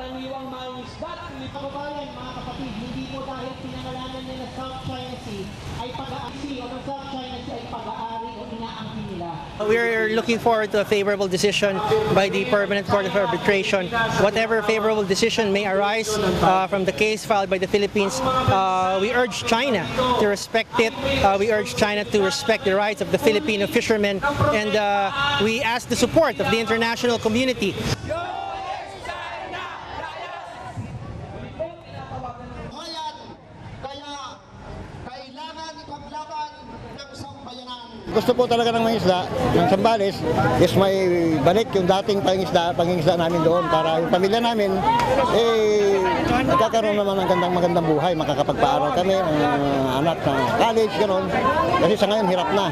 karaniwang mangisda at Kababayan, mga kapatid, hindi po dahil pinangalanan nila South China Sea ay pag-aari o ng South China Sea ay pag-aari o inaangkin nila. We're looking forward to a favorable decision by the Permanent Court of Arbitration. Whatever favorable decision may arise from the case filed by the Philippines, we urge China to respect it. We urge China to respect the rights of the Filipino fishermen, and we ask the support of the international community. Gusto po talaga ng mga isda, ng Zambales, is may balik yung dating pangingisda namin doon para yung pamilya namin, magkakaroon naman ng magandang buhay, makakapagpaaral kami, ng anak na college, gano'n. Kasi sa ngayon, hirap na.